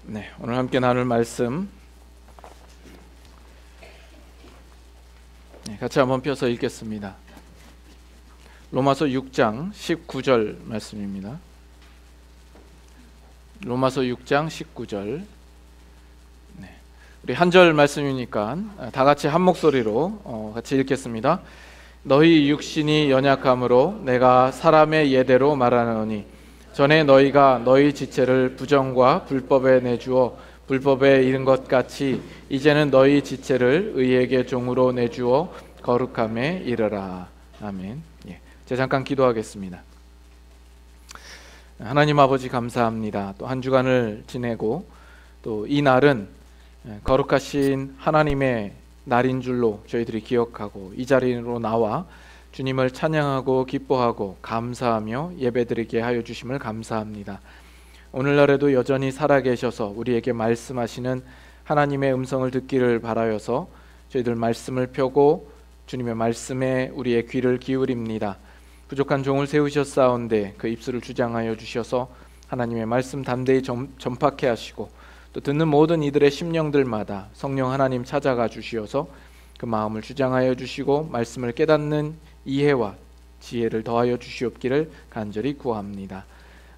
네, 오늘 함께 나눌 말씀 같이 한번 펴서 읽겠습니다. 로마서 6장 19절 말씀입니다. 로마서 6장 19절. 우리 한 절 말씀이니까 다 같이 한 목소리로 같이 읽겠습니다. 너희 육신이 연약함으로 내가 사람의 예대로 말하노니 전에 너희가 너희 지체를 부정과 불법에 내주어 불법에 이른 것 같이 이제는 너희 지체를 의에게 종으로 내주어 거룩함에 이르라. 아멘. 제가 잠깐 기도하겠습니다. 하나님 아버지 감사합니다. 또 한 주간을 지내고 또 이 날은 거룩하신 하나님의 날인 줄로 저희들이 기억하고 이 자리로 나와 주님을 찬양하고 기뻐하고 감사하며 예배드리게 하여 주심을 감사합니다. 오늘날에도 여전히 살아계셔서 우리에게 말씀하시는 하나님의 음성을 듣기를 바라여서 저희들 말씀을 펴고 주님의 말씀에 우리의 귀를 기울입니다. 부족한 종을 세우셨사온데 그 입술을 주장하여 주셔서 하나님의 말씀 담대히 전파케 하시고 또 듣는 모든 이들의 심령들마다 성령 하나님 찾아가 주시어서 그 마음을 주장하여 주시고 말씀을 깨닫는 이해와 지혜를 더하여 주시옵기를 간절히 구합니다.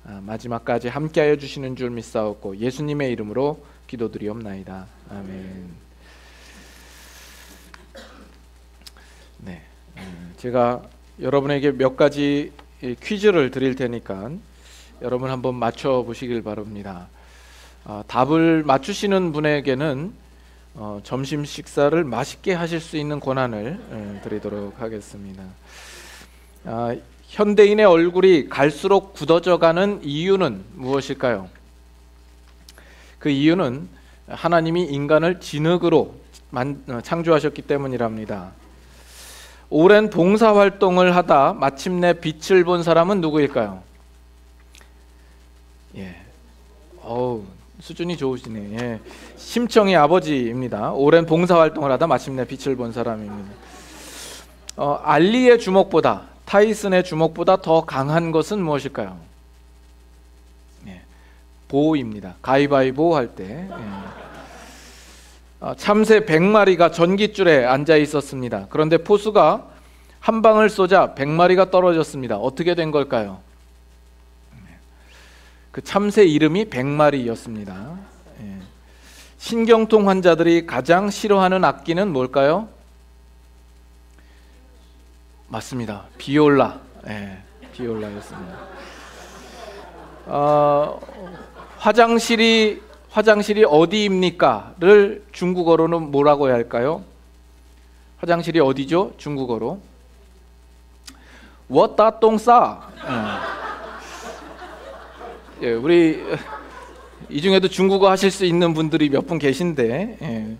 마지막까지 함께하여 주시는 줄 믿사옵고 예수님의 이름으로 기도드리옵나이다. 아멘. 네, 제가 여러분에게 몇 가지 퀴즈를 드릴 테니까 여러분 한번 맞춰 보시길 바랍니다. 답을 맞추시는 분에게는 점심 식사를 맛있게 하실 수 있는 권한을 드리도록 하겠습니다. 현대인의 얼굴이 갈수록 굳어져가는 이유는 무엇일까요? 그 이유는 하나님이 인간을 진흙으로 창조하셨기 때문이랍니다. 오랜 봉사활동을 하다 마침내 빛을 본 사람은 누구일까요? 수준이 좋으시네. 심청이 아버지입니다. 오랜 봉사활동을 하다 마침내 빛을 본 사람입니다. 알리의 주먹보다 타이슨의 주먹보다 더 강한 것은 무엇일까요? 보입니다. 가위바위보 할 때 참새 100마리가 전깃줄에 앉아 있었습니다. 그런데 포수가 한 방을 쏘자 100마리가 떨어졌습니다. 어떻게 된 걸까요? 그 참새 이름이 100마리였습니다. 신경통 환자들이 가장 싫어하는 악기는 뭘까요? 맞습니다. 비올라. 비올라였습니다. 화장실이 어디입니까?를 중국어로는 뭐라고 해야 할까요? 화장실이 어디죠? 중국어로 我打东沙. 우리 이 중에도 중국어 하실 수 있는 분들이 몇 분 계신데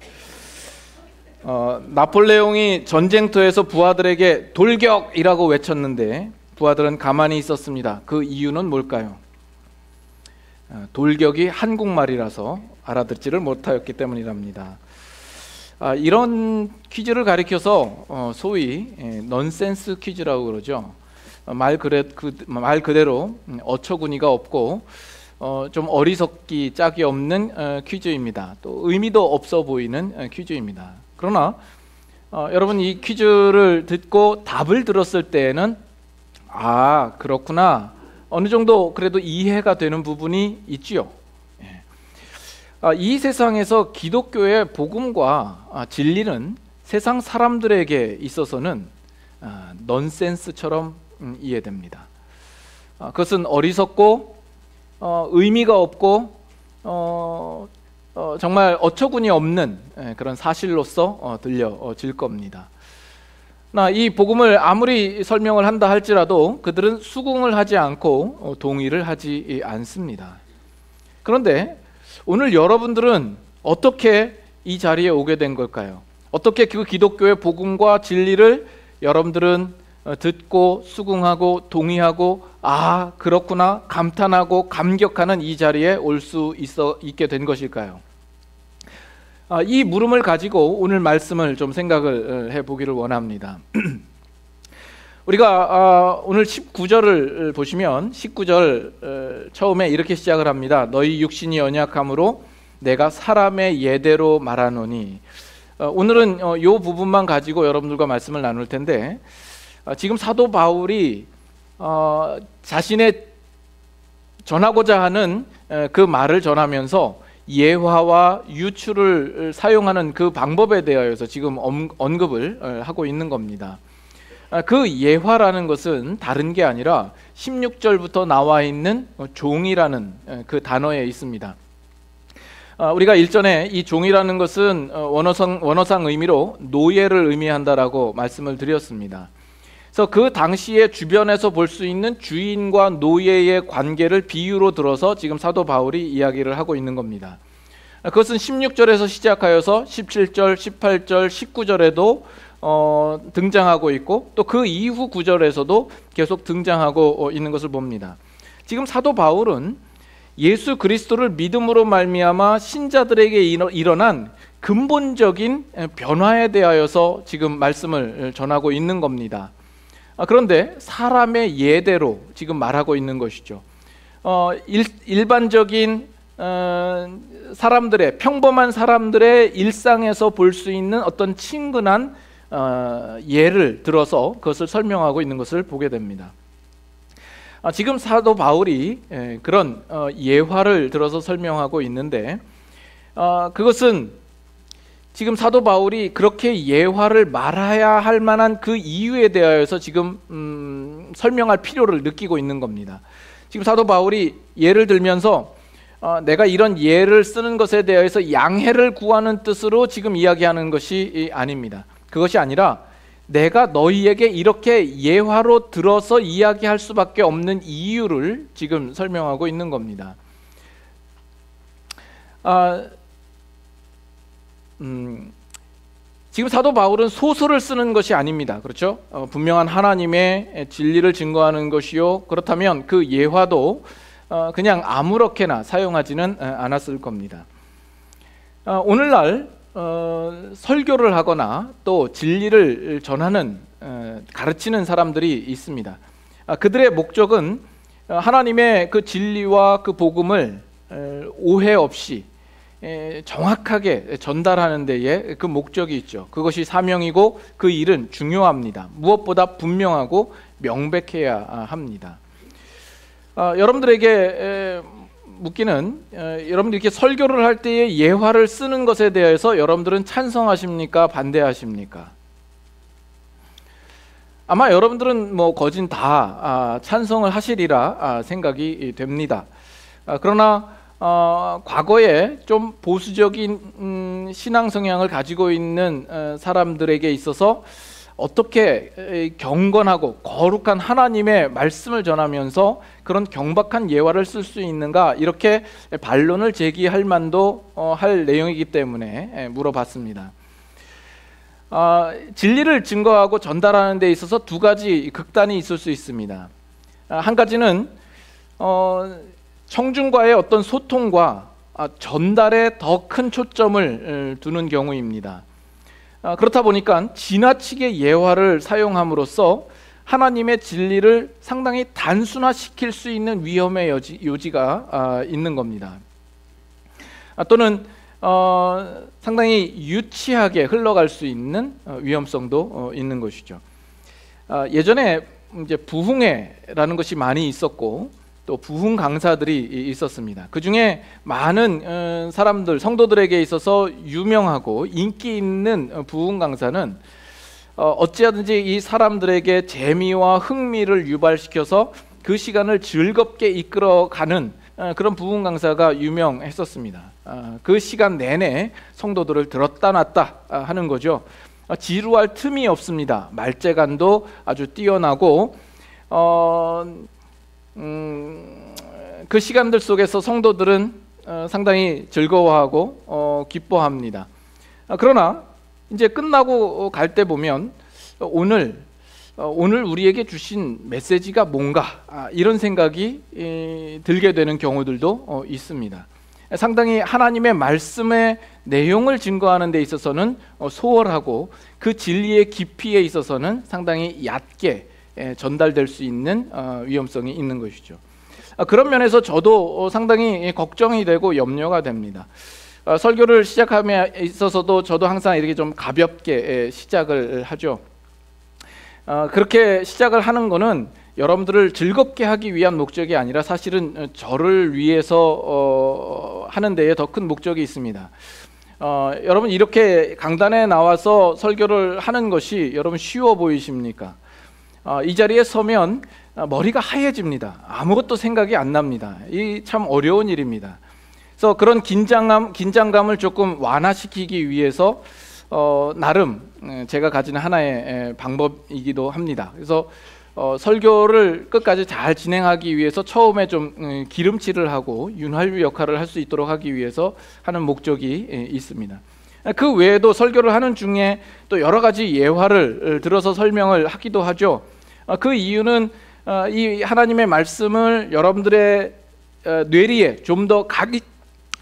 나폴레옹이 전쟁터에서 부하들에게 돌격이라고 외쳤는데 부하들은 가만히 있었습니다. 그 이유는 뭘까요? 돌격이 한국말이라서 알아듣지를 못하였기 때문이랍니다. 이런 퀴즈를 가리켜서 소위 넌센스 퀴즈라고 그러죠. 말 그대로 어처구니가 없고 좀 어리석기 짝이 없는 퀴즈입니다. 또 의미도 없어 보이는 퀴즈입니다. 그러나 여러분 이 퀴즈를 듣고 답을 들었을 때에는 그렇구나 어느 정도 그래도 이해가 되는 부분이 있지요. 이 세상에서 기독교의 복음과 진리는 세상 사람들에게 있어서는 넌센스처럼 이해됩니다. 그것은 어리석고 의미가 없고 정말 어처구니 없는 그런 사실로서 들려질 겁니다. 이 복음을 아무리 설명을 한다 할지라도 그들은 수긍을 하지 않고 동의를 하지 않습니다. 그런데 오늘 여러분들은 어떻게 이 자리에 오게 된 걸까요? 어떻게 그 기독교의 복음과 진리를 여러분들은 듣고 수긍하고 동의하고 그렇구나 감탄하고 감격하는 이 자리에 올 수 있게 된 것일까요? 이 물음을 가지고 오늘 말씀을 좀 생각을 해보기를 원합니다. 우리가 오늘 19절을 보시면 19절 처음에 이렇게 시작을 합니다. 너희 육신이 연약함으로 내가 사람의 예대로 말하노니. 오늘은 이 부분만 가지고 여러분들과 말씀을 나눌 텐데, 지금 사도 바울이 자신의 전하고자 하는 그 말을 전하면서 예화와 유추를 사용하는 그 방법에 대하여서 지금 언급을 하고 있는 겁니다. 그 예화라는 것은 다른 게 아니라 16절부터 나와 있는 종이라는 그 단어에 있습니다. 우리가 일전에 이 종이라는 것은 원어상 의미로 노예를 의미한다라고 말씀을 드렸습니다. 그래서 그 당시에 주변에서 볼 수 있는 주인과 노예의 관계를 비유로 들어서 지금 사도 바울이 이야기를 하고 있는 겁니다. 그것은 16절에서 시작하여서 17절, 18절, 19절에도 등장하고 있고 또 그 이후 구절에서도 계속 등장하고 있는 것을 봅니다. 지금 사도 바울은 예수 그리스도를 믿음으로 말미암아 신자들에게 일어난 근본적인 변화에 대하여서 지금 말씀을 전하고 있는 겁니다. 그런데 사람의 예대로 지금 말하고 있는 것이죠. 일반적인 사람들의, 평범한 사람들의 일상에서 볼 수 있는 어떤 친근한 예를 들어서 그것을 설명하고 있는 것을 보게 됩니다. 지금 사도 바울이 그런 예화를 들어서 설명하고 있는데, 그것은 지금 사도 바울이 그렇게 예화를 말해야 할 만한 그 이유에 대하여서 지금 설명할 필요를 느끼고 있는 겁니다. 지금 사도 바울이 예를 들면서 내가 이런 예를 쓰는 것에 대해서 양해를 구하는 뜻으로 지금 이야기하는 것이 아닙니다. 그것이 아니라 내가 너희에게 이렇게 예화로 들어서 이야기할 수밖에 없는 이유를 지금 설명하고 있는 겁니다. 지금 사도 바울은 소설을 쓰는 것이 아닙니다. 그렇죠? 분명한 하나님의 진리를 증거하는 것이요, 그렇다면 그 예화도 그냥 아무렇게나 사용하지는 않았을 겁니다. 오늘날 설교를 하거나 또 진리를 전하는 가르치는 사람들이 있습니다. 그들의 목적은 하나님의 그 진리와 그 복음을 오해 없이 정확하게 전달하는 데에 그 목적이 있죠. 그것이 사명이고 그 일은 중요합니다. 무엇보다 분명하고 명백해야 합니다. 여러분들에게 묻기는, 여러분들이 이렇게 설교를 할 때에 예화를 쓰는 것에 대해서 여러분들은 찬성하십니까? 반대하십니까? 아마 여러분들은 거진 다 찬성을 하시리라 생각이 됩니다. 그러나 과거에 좀 보수적인 신앙 성향을 가지고 있는 사람들에게 있어서 어떻게 경건하고 거룩한 하나님의 말씀을 전하면서 그런 경박한 예화를 쓸 수 있는가, 이렇게 반론을 제기할 만도 할 내용이기 때문에 물어봤습니다. 진리를 증거하고 전달하는 데 있어서 두 가지 극단이 있을 수 있습니다. 한 가지는 청중과의 어떤 소통과 전달에 더 큰 초점을 두는 경우입니다. 그렇다 보니까 지나치게 예화를 사용함으로써 하나님의 진리를 상당히 단순화시킬 수 있는 위험의 요지가 있는 겁니다. 또는 상당히 유치하게 흘러갈 수 있는 위험성도 있는 것이죠. 예전에 이제 부흥회라는 것이 많이 있었고 또 부흥 강사들이 있었습니다. 그 중에 많은 사람들, 성도들에게 있어서 유명하고 인기 있는 부흥 강사는 어찌하든지 이 사람들에게 재미와 흥미를 유발시켜서 그 시간을 즐겁게 이끌어가는 그런 부흥 강사가 유명했었습니다. 그 시간 내내 성도들을 들었다 놨다 하는 거죠. 지루할 틈이 없습니다. 말재간도 아주 뛰어나고 그 시간들 속에서 성도들은 상당히 즐거워하고 기뻐합니다. 그러나 이제 끝나고 갈 때 보면 오늘 우리에게 주신 메시지가 뭔가, 이런 생각이 들게 되는 경우들도 있습니다. 상당히 하나님의 말씀의 내용을 증거하는 데 있어서는 소홀하고 그 진리의 깊이에 있어서는 상당히 얕게 전달될 수 있는 위험성이 있는 것이죠. 그런 면에서 저도 상당히 걱정이 되고 염려가 됩니다. 설교를 시작함에 있어서도 저도 항상 이렇게 좀 가볍게 시작을 하죠. 그렇게 시작을 하는 거는 여러분들을 즐겁게 하기 위한 목적이 아니라 사실은 저를 위해서 하는 데에 더 큰 목적이 있습니다. 여러분 이렇게 강단에 나와서 설교를 하는 것이 여러분 쉬워 보이십니까? 이 자리에 서면 머리가 하얘집니다. 아무것도 생각이 안 납니다. 이 참 어려운 일입니다. 그래서 그런 긴장감을 조금 완화시키기 위해서 나름 제가 가진 하나의 방법이기도 합니다. 그래서 설교를 끝까지 잘 진행하기 위해서 처음에 좀 기름칠을 하고 윤활유 역할을 할 수 있도록 하기 위해서 하는 목적이 있습니다. 그 외에도 설교를 하는 중에 또 여러 가지 예화를 들어서 설명을 하기도 하죠. 그 이유는 이 하나님의 말씀을 여러분들의 뇌리에 좀 더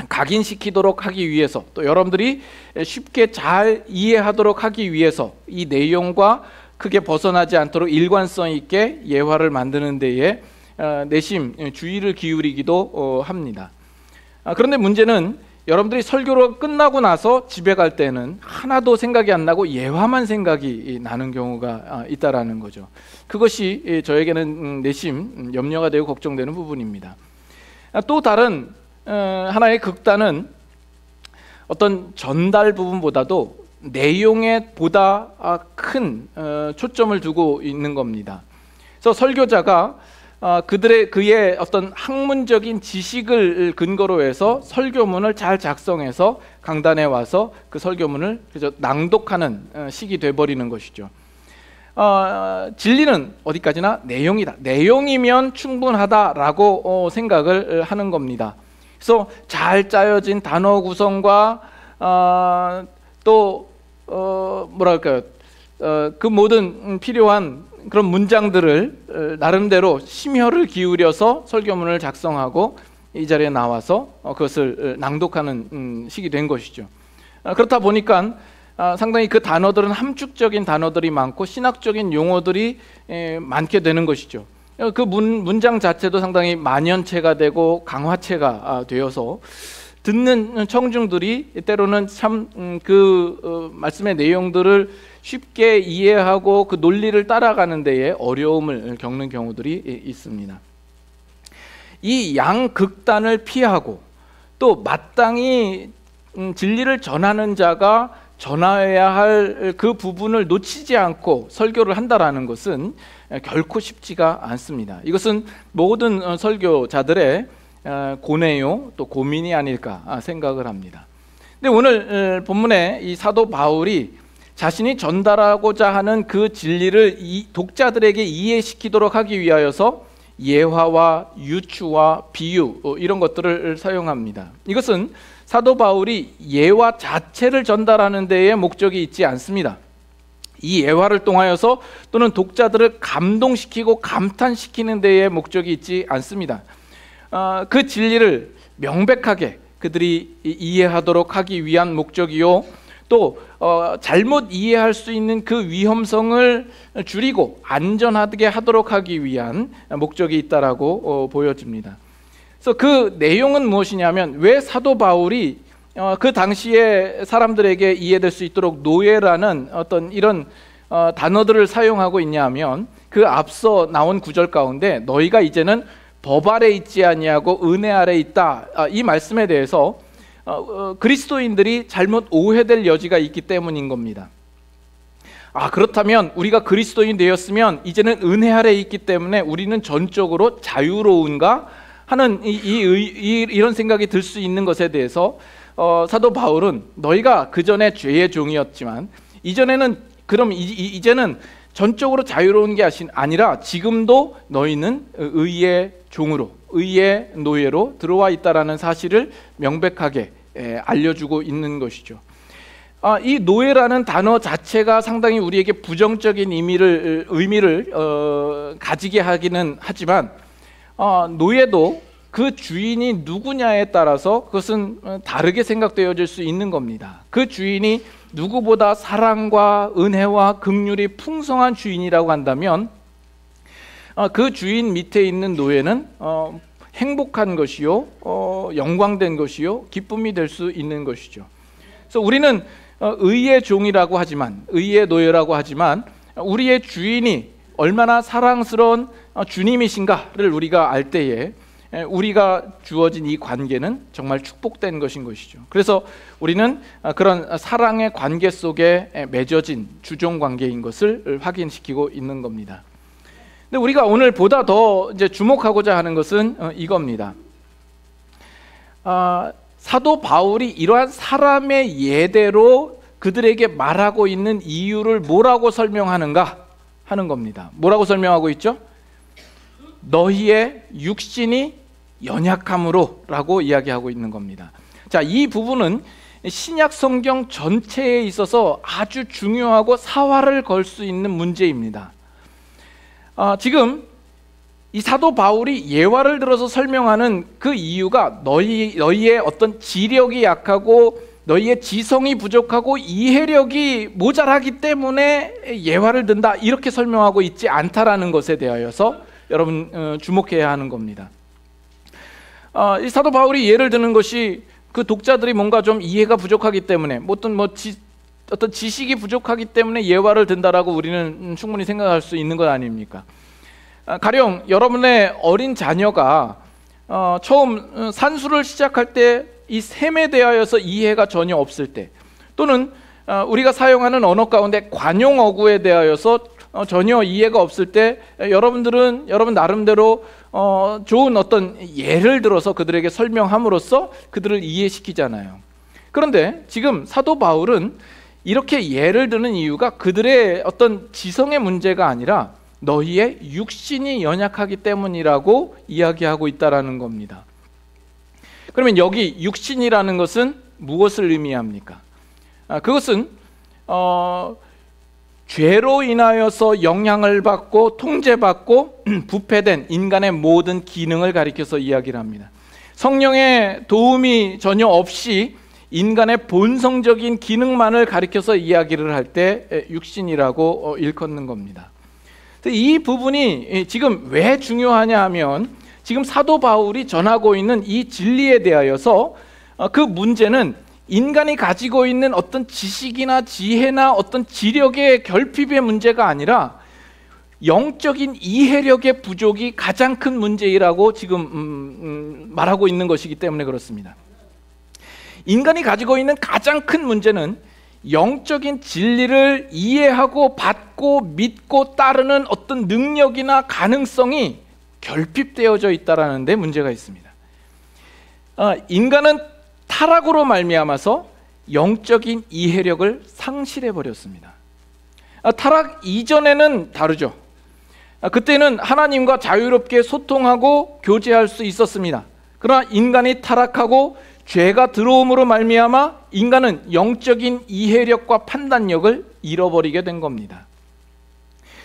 각인시키도록 하기 위해서, 또 여러분들이 쉽게 잘 이해하도록 하기 위해서 이 내용과 크게 벗어나지 않도록 일관성 있게 예화를 만드는 데에 내심 주의를 기울이기도 합니다. 그런데 문제는 여러분들이 설교가 끝나고 나서 집에 갈 때는 하나도 생각이 안 나고 예화만 생각이 나는 경우가 있다라는 거죠. 그것이 저에게는 내심 염려가 되고 걱정되는 부분입니다. 또 다른 하나의 극단은 어떤 전달 부분보다도 내용에 보다 큰 초점을 두고 있는 겁니다. 그래서 설교자가 그의 어떤 학문적인 지식을 근거로 해서 설교문을 잘 작성해서 강단에 와서 그 설교문을 그저 낭독하는 식이 돼버리는 것이죠. 진리는 어디까지나 내용이다. 내용이면 충분하다라고 생각을 하는 겁니다. 그래서 잘 짜여진 단어 구성과 또 뭐랄까요, 그 모든 필요한 그런 문장들을 나름대로 심혈을 기울여서 설교문을 작성하고 이 자리에 나와서 그것을 낭독하는 식이 된 것이죠. 그렇다 보니까 상당히 그 단어들은 함축적인 단어들이 많고 신학적인 용어들이 많게 되는 것이죠. 그 문장 자체도 상당히 만연체가 되고 강화체가 되어서 듣는 청중들이 때로는 참 그 말씀의 내용들을 쉽게 이해하고 그 논리를 따라가는 데에 어려움을 겪는 경우들이 있습니다. 이 양극단을 피하고 또 마땅히 진리를 전하는 자가 전해야 할 그 부분을 놓치지 않고 설교를 한다라는 것은 결코 쉽지가 않습니다. 이것은 모든 설교자들의 고뇌요 또 고민이 아닐까 생각을 합니다. 근데 오늘 본문에 이 사도 바울이 자신이 전달하고자 하는 그 진리를 독자들에게 이해시키도록 하기 위하여서 예화와 유추와 비유 이런 것들을 사용합니다. 이것은 사도 바울이 예화 자체를 전달하는 데에 목적이 있지 않습니다. 이 예화를 통하여서 또는 독자들을 감동시키고 감탄시키는 데에 목적이 있지 않습니다. 그 진리를 명백하게 그들이 이해하도록 하기 위한 목적이요, 또 잘못 이해할 수 있는 그 위험성을 줄이고 안전하게 하도록 하기 위한 목적이 있다라고 보여집니다. 그래서 그 내용은 무엇이냐면, 왜 사도 바울이 그 당시에 사람들에게 이해될 수 있도록 노예라는 어떤 이런 단어들을 사용하고 있냐면, 그 앞서 나온 구절 가운데 너희가 이제는 법 아래 있지 아니하고 은혜 아래 있다, 이 말씀에 대해서 그리스도인들이 잘못 오해될 여지가 있기 때문인 겁니다. 그렇다면 우리가 그리스도인 되었으면 이제는 은혜 아래 있기 때문에 우리는 전적으로 자유로운가 하는 이런 생각이 들 수 있는 것에 대해서 사도 바울은 너희가 그 전에 죄의 종이었지만 이전에는 그럼 이제는 전적으로 자유로운 게 아니라 지금도 너희는 의의 종으로, 의의 노예로 들어와 있다라는 사실을 명백하게 알려주고 있는 것이죠. 이 노예라는 단어 자체가 상당히 우리에게 부정적인 의미를 가지게 하기는 하지만 노예도 그 주인이 누구냐에 따라서 그것은 다르게 생각되어질 수 있는 겁니다. 그 주인이 누구보다 사랑과 은혜와 긍휼이 풍성한 주인이라고 한다면 그 주인 밑에 있는 노예는 행복한 것이요, 영광된 것이요, 기쁨이 될 수 있는 것이죠. 그래서 우리는 의의 종이라고 하지만, 의의 노예라고 하지만, 우리의 주인이 얼마나 사랑스러운 주님이신가를 우리가 알 때에 우리가 주어진 이 관계는 정말 축복된 것인 것이죠. 그래서 우리는 그런 사랑의 관계 속에 맺어진 주종 관계인 것을 확인시키고 있는 겁니다. 근데 우리가 오늘 보다 더 이제 주목하고자 하는 것은 이겁니다. 사도 바울이 이러한 사람의 예대로 그들에게 말하고 있는 이유를 뭐라고 설명하는가 하는 겁니다. 뭐라고 설명하고 있죠? 너희의 육신이 연약함으로 라고 이야기하고 있는 겁니다. 자, 이 부분은 신약 성경 전체에 있어서 아주 중요하고 사활을 걸 수 있는 문제입니다. 지금 이 사도 바울이 예화를 들어서 설명하는 그 이유가 너희의 어떤 지력이 약하고 너희의 지성이 부족하고 이해력이 모자라기 때문에 예화를 든다, 이렇게 설명하고 있지 않다라는 것에 대하여서 여러분 주목해야 하는 겁니다. 이 사도 바울이 예를 드는 것이 그 독자들이 뭔가 좀 이해가 부족하기 때문에, 어떤 지식이 부족하기 때문에 예화를 든다라고 우리는 충분히 생각할 수 있는 것 아닙니까? 가령 여러분의 어린 자녀가 처음 산수를 시작할 때 이 셈에 대하여서 이해가 전혀 없을 때, 또는 우리가 사용하는 언어 가운데 관용어구에 대하여서 전혀 이해가 없을 때, 여러분 나름대로 좋은 어떤 예를 들어서 그들에게 설명함으로써 그들을 이해시키잖아요. 그런데 지금 사도 바울은 이렇게 예를 드는 이유가 그들의 어떤 지성의 문제가 아니라 너희의 육신이 연약하기 때문이라고 이야기하고 있다라는 겁니다. 그러면 여기 육신이라는 것은 무엇을 의미합니까? 그것은 죄로 인하여서 영향을 받고 통제받고 부패된 인간의 모든 기능을 가리켜서 이야기를 합니다. 성령의 도움이 전혀 없이 인간의 본성적인 기능만을 가리켜서 이야기를 할 때 육신이라고 일컫는 겁니다. 이 부분이 지금 왜 중요하냐 하면, 지금 사도 바울이 전하고 있는 이 진리에 대하여서 그 문제는 인간이 가지고 있는 어떤 지식이나 지혜나 어떤 지력의 결핍의 문제가 아니라 영적인 이해력의 부족이 가장 큰 문제이라고 지금 말하고 있는 것이기 때문에 그렇습니다. 인간이 가지고 있는 가장 큰 문제는 영적인 진리를 이해하고 받고 믿고 따르는 어떤 능력이나 가능성이 결핍되어져 있다라는 데 문제가 있습니다. 인간은 타락으로 말미암아서 영적인 이해력을 상실해 버렸습니다. 타락 이전에는 다르죠. 그때는 하나님과 자유롭게 소통하고 교제할 수 있었습니다. 그러나 인간이 타락하고 죄가 들어옴으로 말미암아 인간은 영적인 이해력과 판단력을 잃어버리게 된 겁니다.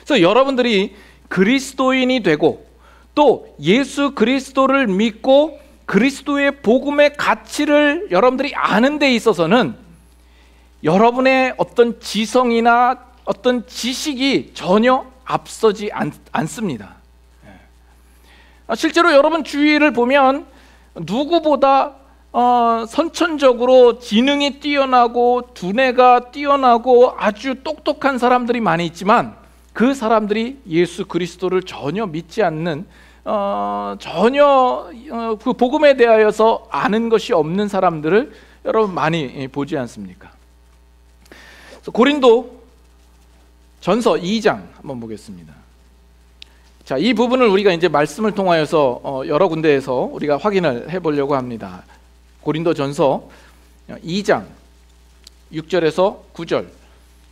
그래서 여러분들이 그리스도인이 되고 또 예수 그리스도를 믿고 그리스도의 복음의 가치를 여러분들이 아는 데 있어서는 여러분의 어떤 지성이나 어떤 지식이 전혀 앞서지 않습니다. 실제로 여러분 주위를 보면 누구보다 선천적으로 지능이 뛰어나고 두뇌가 뛰어나고 아주 똑똑한 사람들이 많이 있지만, 그 사람들이 예수 그리스도를 전혀 믿지 않는, 전혀 그 복음에 대하여서 아는 것이 없는 사람들을 여러분 많이 보지 않습니까? 고린도 전서 2장 한번 보겠습니다. 자, 이 부분을 우리가 이제 말씀을 통하여서 여러 군데에서 우리가 확인을 해보려고 합니다. 고린도 전서 2장 6절에서 9절.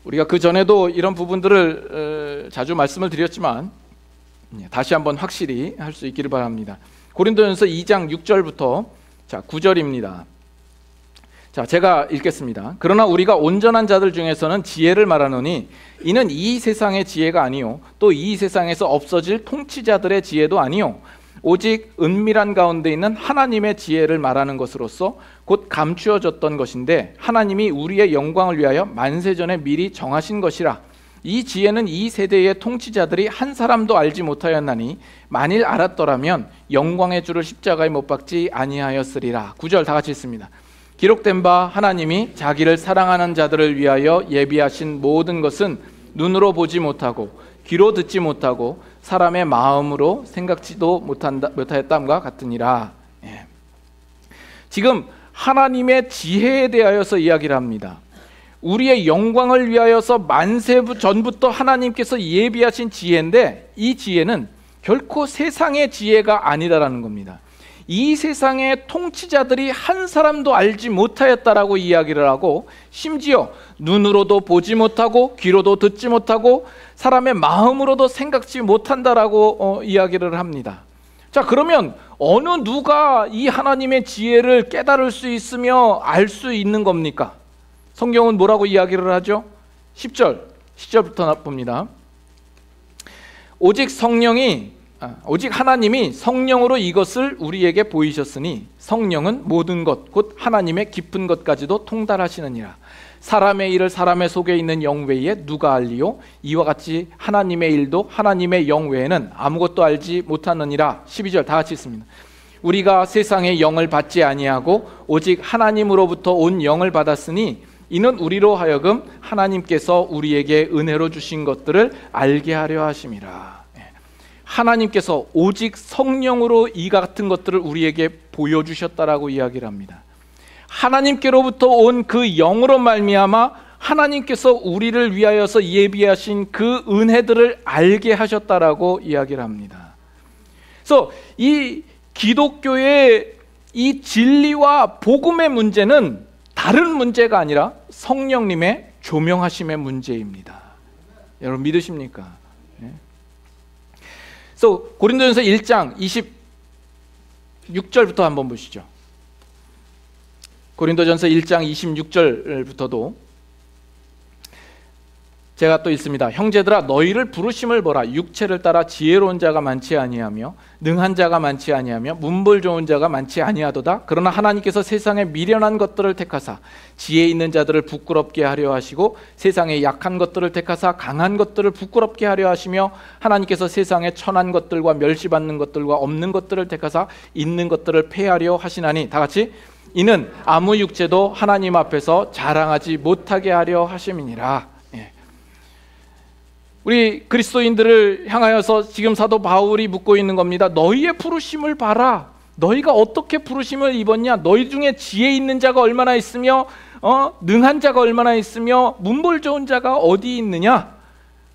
우리가 그 전에도 이런 부분들을 자주 말씀을 드렸지만 다시 한번 확실히 할 수 있기를 바랍니다. 고린도전서 2장 6절부터 9절입니다. 자, 제가 읽겠습니다. 그러나 우리가 온전한 자들 중에서는 지혜를 말하노니 이는 이 세상의 지혜가 아니요 또 이 세상에서 없어질 통치자들의 지혜도 아니요 오직 은밀한 가운데 있는 하나님의 지혜를 말하는 것으로서 곧 감추어졌던 것인데 하나님이 우리의 영광을 위하여 만세전에 미리 정하신 것이라. 이 지혜는 이 세대의 통치자들이 한 사람도 알지 못하였나니 만일 알았더라면 영광의 주를 십자가에 못 박지 아니하였으리라. 9절 다 같이 읽습니다. 기록된 바 하나님이 자기를 사랑하는 자들을 위하여 예비하신 모든 것은 눈으로 보지 못하고 귀로 듣지 못하고 사람의 마음으로 생각지도 못하였담과 같으니라. 지금 하나님의 지혜에 대하여서 이야기를 합니다. 우리의 영광을 위하여서 만세 전부터 하나님께서 예비하신 지혜인데, 이 지혜는 결코 세상의 지혜가 아니다라는 겁니다. 이 세상의 통치자들이 한 사람도 알지 못하였다라고 이야기를 하고, 심지어 눈으로도 보지 못하고 귀로도 듣지 못하고 사람의 마음으로도 생각지 못한다라고 이야기를 합니다. 자, 그러면 어느 누가 이 하나님의 지혜를 깨달을 수 있으며 알 수 있는 겁니까? 성경은 뭐라고 이야기를 하죠? 10절부터 봅니다. 오직 하나님이 성령으로 이것을 우리에게 보이셨으니 성령은 모든 것 곧 하나님의 깊은 것까지도 통달하시느니라. 사람의 일을 사람의 속에 있는 영 외에 누가 알리요? 이와 같이 하나님의 일도 하나님의 영 외에는 아무것도 알지 못하느니라. 12절 다 같이 읽습니다. 우리가 세상의 영을 받지 아니하고 오직 하나님으로부터 온 영을 받았으니 이는 우리로 하여금 하나님께서 우리에게 은혜로 주신 것들을 알게 하려 하심이라. 하나님께서 오직 성령으로 이 같은 것들을 우리에게 보여주셨다라고 이야기를 합니다. 하나님께로부터 온 그 영으로 말미암아 하나님께서 우리를 위하여서 예비하신 그 은혜들을 알게 하셨다라고 이야기를 합니다. 그래서 이 기독교의 이 진리와 복음의 문제는 다른 문제가 아니라 성령님의 조명하심의 문제입니다. 여러분 믿으십니까? 그래서 고린도전서 1장 26절부터 한번 보시죠. 고린도전서 1장 26절부터도 제가 또 읽습니다. 형제들아 너희를 부르심을 보라. 육체를 따라 지혜로운 자가 많지 아니하며 능한 자가 많지 아니하며 문벌 좋은 자가 많지 아니하도다. 그러나 하나님께서 세상에 미련한 것들을 택하사 지혜 있는 자들을 부끄럽게 하려 하시고 세상에 약한 것들을 택하사 강한 것들을 부끄럽게 하려 하시며 하나님께서 세상에 천한 것들과 멸시받는 것들과 없는 것들을 택하사 있는 것들을 폐하려 하시나니. 다 같이 이는 아무 육체도 하나님 앞에서 자랑하지 못하게 하려 하심이니라. 우리 그리스도인들을 향하여서 지금 사도 바울이 묻고 있는 겁니다. 너희의 부르심을 봐라. 너희가 어떻게 부르심을 입었냐? 너희 중에 지혜 있는 자가 얼마나 있으며 능한 자가 얼마나 있으며 문벌 좋은 자가 어디 있느냐?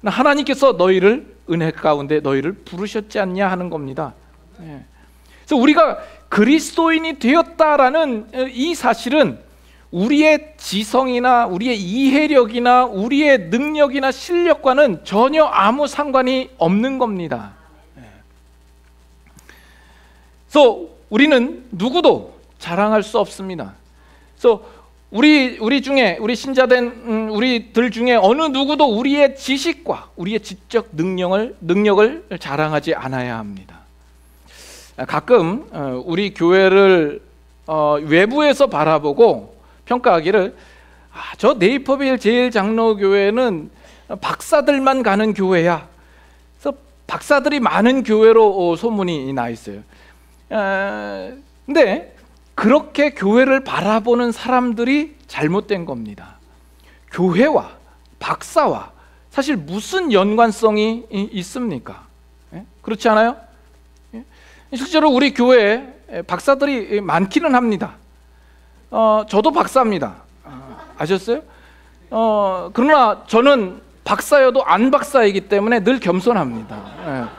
하나님께서 너희를 은혜 가운데 너희를 부르셨지 않냐 하는 겁니다. 그래서 우리가 그리스도인이 되었다라는 이 사실은 우리의 지성이나 우리의 이해력이나 우리의 능력이나 실력과는 전혀 아무 상관이 없는 겁니다. 그래서 우리는 누구도 자랑할 수 없습니다. 그래서 우리 중에 우리 신자된 우리들 중에 어느 누구도 우리의 지식과 우리의 지적 능력을 자랑하지 않아야 합니다. 가끔 우리 교회를 외부에서 바라보고 평가하기를 저 네이퍼빌 제일장로교회는 박사들만 가는 교회야. 그래서 박사들이 많은 교회로 소문이 나 있어요. 근데 그렇게 교회를 바라보는 사람들이 잘못된 겁니다. 교회와 박사와 사실 무슨 연관성이 있습니까? 그렇지 않아요? 실제로 우리 교회에 박사들이 많기는 합니다. 저도 박사입니다. 아셨어요? 그러나 저는 박사여도 안 박사이기 때문에 늘 겸손합니다.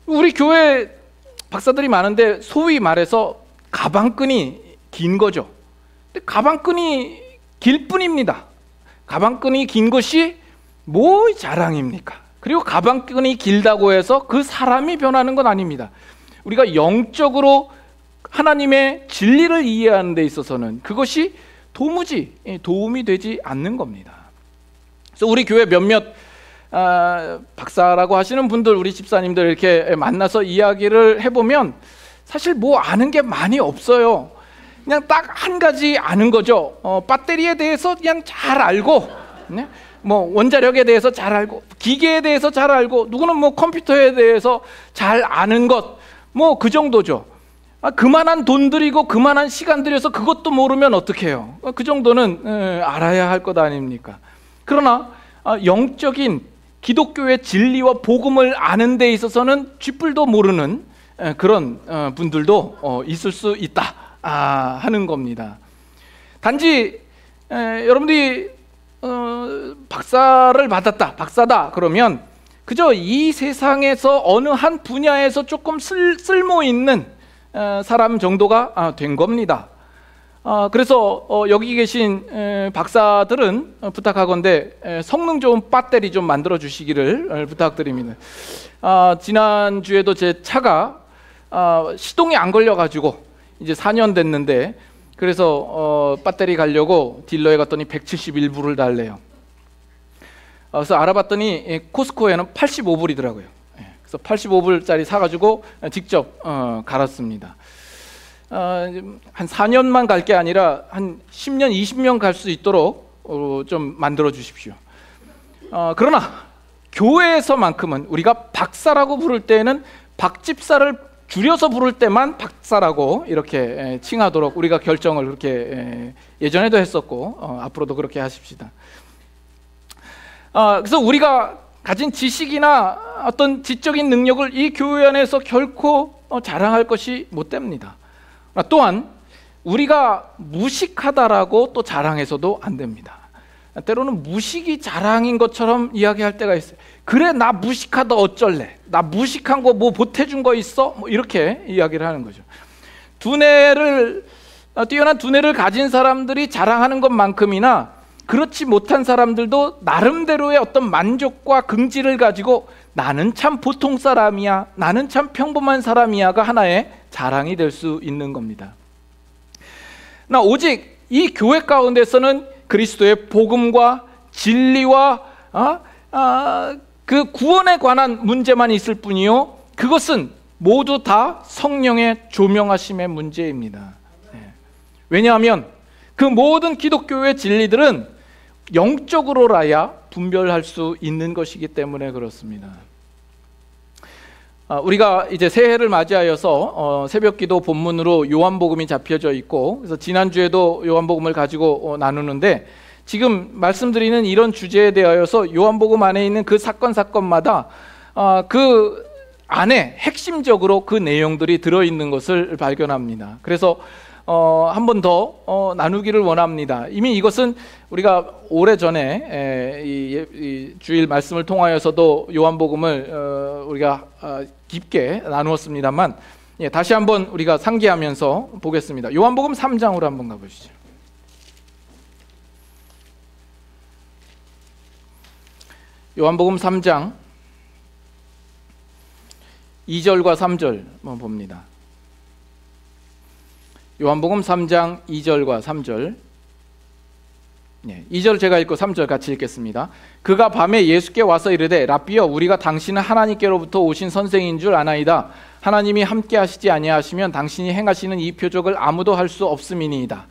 우리 교회 박사들이 많은데 소위 말해서 가방끈이 긴 거죠. 근데 가방끈이 길 뿐입니다. 가방끈이 긴 것이 뭐 자랑입니까? 그리고 가방끈이 길다고 해서 그 사람이 변하는 건 아닙니다. 우리가 영적으로 하나님의 진리를 이해하는 데 있어서는 그것이 도무지 도움이 되지 않는 겁니다. 그래서 우리 교회 몇몇 박사라고 하시는 분들, 우리 집사님들 이렇게 만나서 이야기를 해보면 사실 뭐 아는 게 많이 없어요. 그냥 딱 한 가지 아는 거죠. 배터리에 대해서 그냥 잘 알고 네? 뭐 원자력에 대해서 잘 알고, 기계에 대해서 잘 알고, 누구는 뭐 컴퓨터에 대해서 잘 아는 것, 뭐 그 정도죠. 그만한 돈 들이고 그만한 시간 들여서 그것도 모르면 어떡해요? 그 정도는 알아야 할 것 아닙니까? 그러나 영적인 기독교의 진리와 복음을 아는 데 있어서는 쥐뿔도 모르는 그런 분들도 있을 수 있다 하는 겁니다. 단지 여러분들이 박사를 받았다, 박사다 그러면 그저 이 세상에서 어느 한 분야에서 조금 쓸모 있는 사람 정도가 된 겁니다. 그래서 여기 계신 박사들은 부탁하건대 성능 좋은 배터리 좀 만들어 주시기를 부탁드립니다. 지난주에도 제 차가 시동이 안 걸려 가지고 이제 4년 됐는데, 그래서 배터리 가려고 딜러에 갔더니 171불을 달래요. 그래서 알아봤더니 코스코에는 85불이더라고요. 그래서 85불짜리 사가지고 직접 갈았습니다. 한 4년만 갈 게 아니라 한 10년, 20년 갈 수 있도록 좀 만들어 주십시오. 그러나 교회에서만큼은 우리가 박사라고 부를 때에는 박집사를 줄여서 부를 때만 박사라고 이렇게 칭하도록 우리가 결정을 그렇게 예전에도 했었고 앞으로도 그렇게 하십시다. 그래서 우리가 가진 지식이나 어떤 지적인 능력을 이 교회 안에서 결코 자랑할 것이 못 됩니다. 또한 우리가 무식하다라고 또 자랑해서도 안 됩니다. 때로는 무식이 자랑인 것처럼 이야기할 때가 있어요. 그래, 나 무식하다 어쩔래? 나 무식한 거 뭐 보태준 거 있어? 뭐 이렇게 이야기를 하는 거죠. 뛰어난 두뇌를 가진 사람들이 자랑하는 것만큼이나 그렇지 못한 사람들도 나름대로의 어떤 만족과 긍지를 가지고 나는 참 보통 사람이야, 나는 참 평범한 사람이야가 하나의 자랑이 될 수 있는 겁니다. 오직 이 교회 가운데서는 그리스도의 복음과 진리와 그 구원에 관한 문제만 있을 뿐이요, 그것은 모두 다 성령의 조명하심의 문제입니다. 왜냐하면 그 모든 기독교의 진리들은 영적으로라야 분별할 수 있는 것이기 때문에 그렇습니다. 우리가 이제 새해를 맞이하여서 새벽기도 본문으로 요한복음이 잡혀져 있고, 그래서 지난주에도 요한복음을 가지고 나누는데, 지금 말씀드리는 이런 주제에 대하여서 요한복음 안에 있는 그 사건마다 그 안에 핵심적으로 그 내용들이 들어있는 것을 발견합니다. 그래서 한 번 더 나누기를 원합니다. 이미 이것은 우리가 오래전에 이 주일 말씀을 통하여서도 요한복음을 우리가 깊게 나누었습니다만, 다시 한번 우리가 상기하면서 보겠습니다. 요한복음 3장으로 한번 가보시죠. 요한복음 3장 2절과 3절 한번 봅니다. 요한복음 3장 2절과 3절. 2절 제가 읽고 3절 같이 읽겠습니다. 그가 밤에 예수께 와서 이르되 랍비여, 우리가 당신은 하나님께로부터 오신 선생인 줄 아나이다. 하나님이 함께 하시지 아니하시면 당신이 행하시는 이 표적을 아무도 할 수 없음이니이다.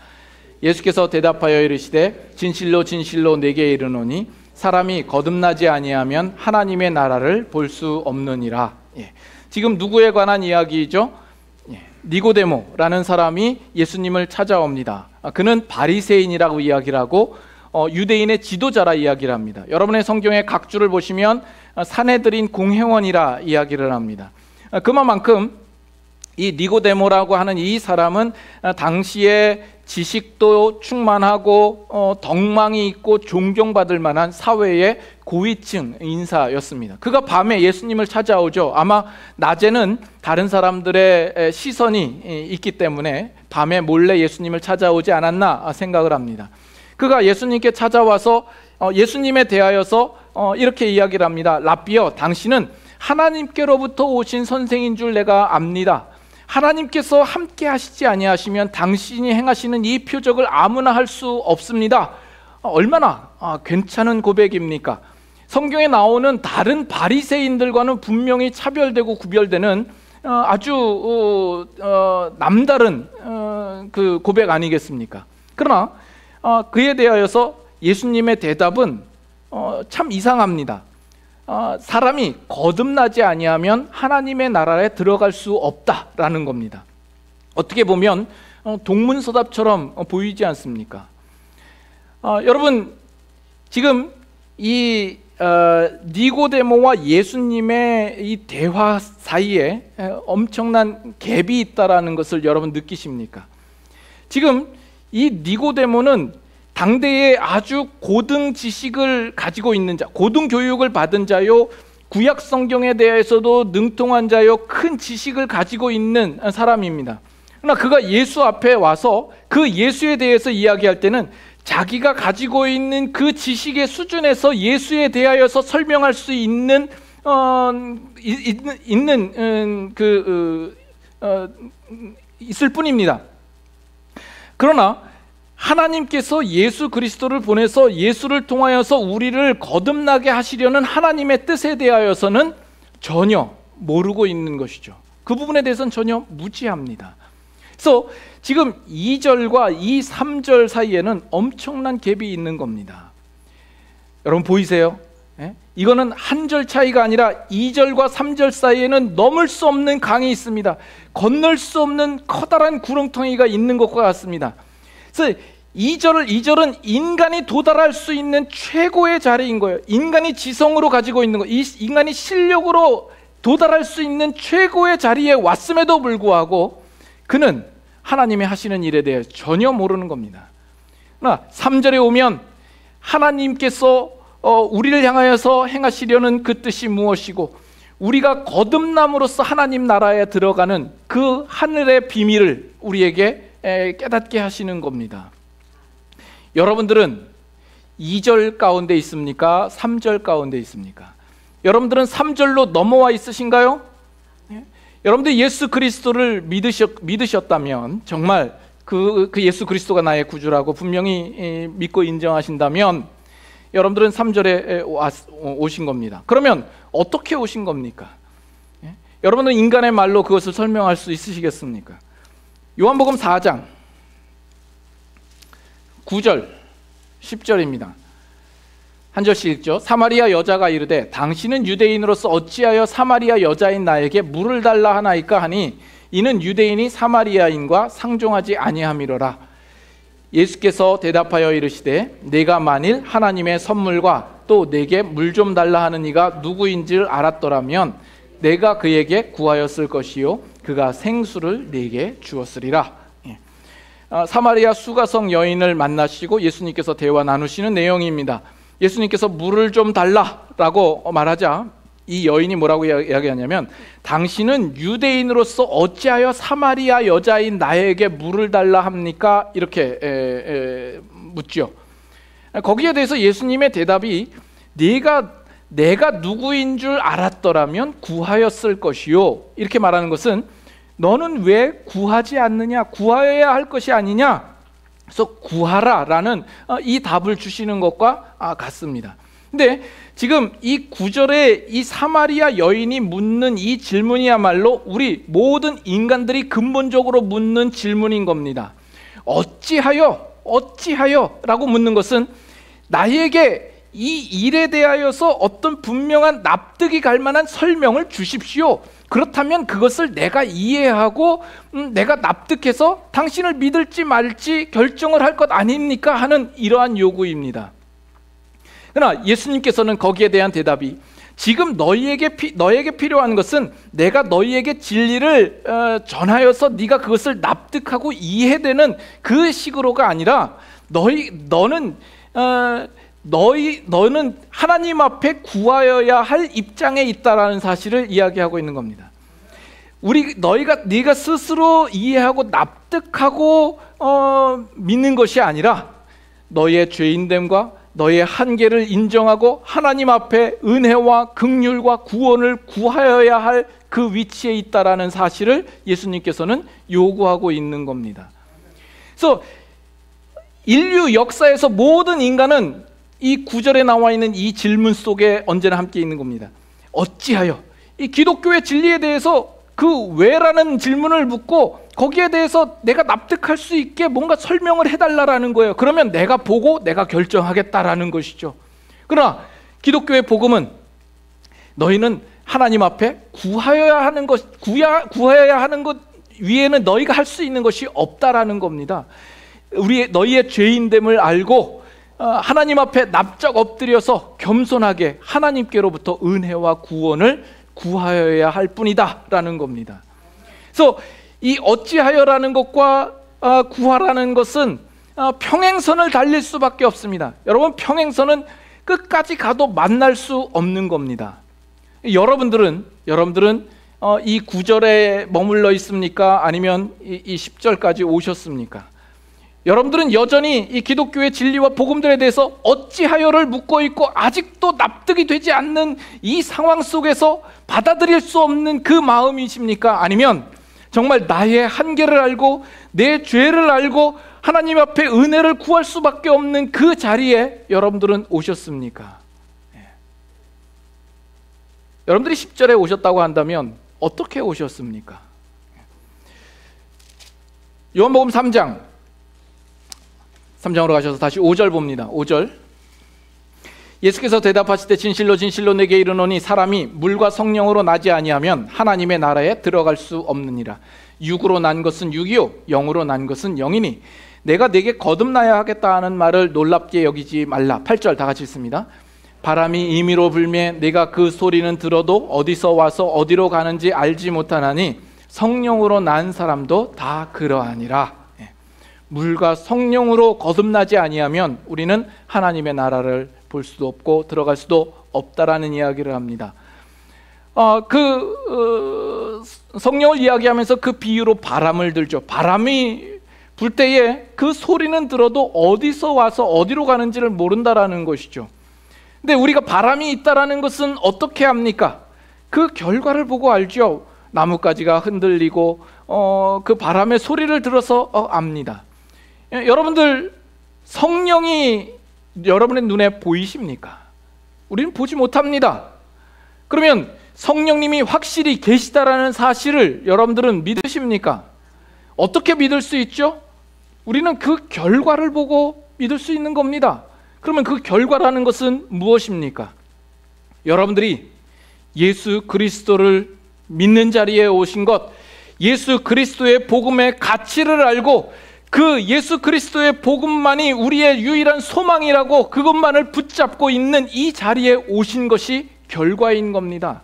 예수께서 대답하여 이르시되 진실로 진실로 내게 이르노니 사람이 거듭나지 아니하면 하나님의 나라를 볼 수 없느니라. 지금 누구에 관한 이야기죠? 니고데모라는 사람이 예수님을 찾아옵니다. 그는 바리새인이라고 이야기를 하고 유대인의 지도자라 이야기를 합니다. 여러분의 성경의 각 줄을 보시면 산헤드린 공회원이라 이야기를 합니다. 그만큼 이 니고데모라고 하는 이 사람은 당시에 지식도 충만하고 덕망이 있고 존경받을 만한 사회의 고위층 인사였습니다. 그가 밤에 예수님을 찾아오죠. 아마 낮에는 다른 사람들의 시선이 있기 때문에 밤에 몰래 예수님을 찾아오지 않았나 생각을 합니다. 그가 예수님께 찾아와서 예수님에 대하여서 이렇게 이야기를 합니다. 랍비여, 당신은 하나님께로부터 오신 선생인 줄 내가 압니다. 하나님께서 함께 하시지 아니하시면 당신이 행하시는 이 표적을 아무나 할 수 없습니다. 얼마나 괜찮은 고백입니까? 성경에 나오는 다른 바리새인들과는 분명히 차별되고 구별되는 아주 남다른 그 고백 아니겠습니까? 그러나 그에 대하여서 예수님의 대답은 참 이상합니다. 사람이 거듭나지 아니하면 하나님의 나라에 들어갈 수 없다라는 겁니다. 어떻게 보면 동문서답처럼 보이지 않습니까? 여러분, 지금 이 니고데모와 예수님의 이 대화 사이에 엄청난 갭이 있다라는 것을 여러분 느끼십니까? 지금 이 니고데모는 당대에 아주 고등 지식을 가지고 있는 자, 고등 교육을 받은 자요, 구약 성경에 대해서도 능통한 자요, 큰 지식을 가지고 있는 사람입니다. 그러나 그가 예수 앞에 와서 그 예수에 대해서 이야기할 때는 자기가 가지고 있는 그 지식의 수준에서 예수에 대하여서 설명할 수 있는 있을 뿐입니다. 그러나 하나님께서 예수 그리스도를 보내서 예수를 통하여서 우리를 거듭나게 하시려는 하나님의 뜻에 대하여서는 전혀 모르고 있는 것이죠. 그 부분에 대해서는 전혀 무지합니다. 그래서 지금 2절과 이 3절 사이에는 엄청난 갭이 있는 겁니다. 여러분 보이세요? 이거는 한 절 차이가 아니라 2절과 3절 사이에는 넘을 수 없는 강이 있습니다. 건널 수 없는 커다란 구렁텅이가 있는 것과 같습니다. 그래서 2절은 인간이 도달할 수 있는 최고의 자리인 거예요. 인간이 지성으로 가지고 있는 거, 인간이 실력으로 도달할 수 있는 최고의 자리에 왔음에도 불구하고 그는 하나님이 하시는 일에 대해 전혀 모르는 겁니다. 그러나 3절에 오면 하나님께서 우리를 향하여서 행하시려는 그 뜻이 무엇이고 우리가 거듭남으로써 하나님 나라에 들어가는 그 하늘의 비밀을 우리에게 깨닫게 하시는 겁니다. 여러분들은 2절 가운데 있습니까? 3절 가운데 있습니까? 여러분들은 3절로 넘어와 있으신가요? 여러분들 예수 그리스도를 믿으셨다면, 정말 그 예수 그리스도가 나의 구주라고 분명히 믿고 인정하신다면 여러분들은 3절에 오신 겁니다. 그러면 어떻게 오신 겁니까? 여러분은 인간의 말로 그것을 설명할 수 있으시겠습니까? 요한복음 4장 9절 10절입니다. 한 절씩 읽죠. 사마리아 여자가 이르되 당신은 유대인으로서 어찌하여 사마리아 여자인 나에게 물을 달라 하나이까 하니 이는 유대인이 사마리아인과 상종하지 아니함이로라. 예수께서 대답하여 이르시되 내가 만일 하나님의 선물과 또 내게 물 좀 달라 하는 이가 누구인지를 알았더라면 내가 그에게 구하였을 것이요 그가 생수를 내게 주었으리라. 사마리아 수가성 여인을 만나시고 예수님께서 대화 나누시는 내용입니다. 예수님께서 물을 좀 달라라고 말하자 이 여인이 뭐라고 이야기하냐면 당신은 유대인으로서 어찌하여 사마리아 여자인 나에게 물을 달라 합니까? 이렇게 묻죠. 거기에 대해서 예수님의 대답이 내가 누구인 줄 알았더라면 구하였을 것이요, 이렇게 말하는 것은 너는 왜 구하지 않느냐, 구하여야 할 것이 아니냐, 그래서 구하라라는 이 답을 주시는 것과 같습니다. 근데 지금 이 9절에 이 사마리아 여인이 묻는 이 질문이야말로 우리 모든 인간들이 근본적으로 묻는 질문인 겁니다. 어찌하여 라고 묻는 것은 나에게 이 일에 대하여서 어떤 분명한 납득이 갈 만한 설명을 주십시오. 그렇다면 그것을 내가 이해하고 내가 납득해서 당신을 믿을지 말지 결정을 할 것 아닙니까? 하는 이러한 요구입니다. 그러나 예수님께서는 거기에 대한 대답이 지금 너에게 필요한 것은 내가 너희에게 진리를 전하여서 네가 그것을 납득하고 이해되는 그 식으로가 아니라 너는 하나님 앞에 구하여야 할 입장에 있다라는 사실을 이야기하고 있는 겁니다. 네가 스스로 이해하고 납득하고 믿는 것이 아니라 너의 죄인됨과 너의 한계를 인정하고 하나님 앞에 은혜와 긍휼과 구원을 구하여야 할 그 위치에 있다라는 사실을 예수님께서는 요구하고 있는 겁니다. 그래서 인류 역사에서 모든 인간은 이 9절에 나와 있는 이 질문 속에 언제나 함께 있는 겁니다. 어찌하여, 이 기독교의 진리에 대해서 그 왜라는 질문을 묻고 거기에 대해서 내가 납득할 수 있게 뭔가 설명을 해달라는 거예요. 그러면 내가 보고 내가 결정하겠다라는 것이죠. 그러나 기독교의 복음은 너희는 하나님 앞에 구하여야 하는 것 위에는 너희가 할 수 있는 것이 없다라는 겁니다. 너희의 죄인됨을 알고 하나님 앞에 납작 엎드려서 겸손하게 하나님께로부터 은혜와 구원을 구하여야 할 뿐이다라는 겁니다. 그래서 이 어찌하여라는 것과 구하라는 것은 평행선을 달릴 수밖에 없습니다. 여러분, 평행선은 끝까지 가도 만날 수 없는 겁니다. 여러분들은 이 9절에 머물러 있습니까? 아니면 이 10절까지 오셨습니까? 여러분들은 여전히 이 기독교의 진리와 복음들에 대해서 어찌하여를 묻고 있고 아직도 납득이 되지 않는 이 상황 속에서 받아들일 수 없는 그 마음이십니까? 아니면 정말 나의 한계를 알고 내 죄를 알고 하나님 앞에 은혜를 구할 수밖에 없는 그 자리에 여러분들은 오셨습니까? 여러분들이 10절에 오셨다고 한다면 어떻게 오셨습니까? 요한복음 3장으로 가셔서 다시 5절 봅니다. 5절. 예수께서 대답하시되 진실로 진실로 내게 이르노니 사람이 물과 성령으로 나지 아니하면 하나님의 나라에 들어갈 수 없느니라. 육으로 난 것은 육이요 영으로 난 것은 영이니 내가 네게 거듭나야 하겠다 하는 말을 놀랍게 여기지 말라. 8절 다 같이 읽습니다. 바람이 임의로 불매 내가 그 소리는 들어도 어디서 와서 어디로 가는지 알지 못하나니 성령으로 난 사람도 다 그러하니라. 물과 성령으로 거듭나지 아니하면 우리는 하나님의 나라를 볼 수도 없고 들어갈 수도 없다라는 이야기를 합니다. 성령을 이야기하면서 그 비유로 바람을 들죠. 바람이 불 때에 그 소리는 들어도 어디서 와서 어디로 가는지를 모른다라는 것이죠. 근데 우리가 바람이 있다라는 것은 어떻게 합니까? 그 결과를 보고 알죠. 나뭇가지가 흔들리고 그 바람의 소리를 들어서 압니다. 여러분들, 성령이 여러분의 눈에 보이십니까? 우리는 보지 못합니다. 그러면 성령님이 확실히 계시다라는 사실을 여러분들은 믿으십니까? 어떻게 믿을 수 있죠? 우리는 그 결과를 보고 믿을 수 있는 겁니다. 그러면 그 결과라는 것은 무엇입니까? 여러분들이 예수 그리스도를 믿는 자리에 오신 것, 예수 그리스도의 복음의 가치를 알고 그 예수 그리스도의 복음만이 우리의 유일한 소망이라고 그것만을 붙잡고 있는 이 자리에 오신 것이 결과인 겁니다.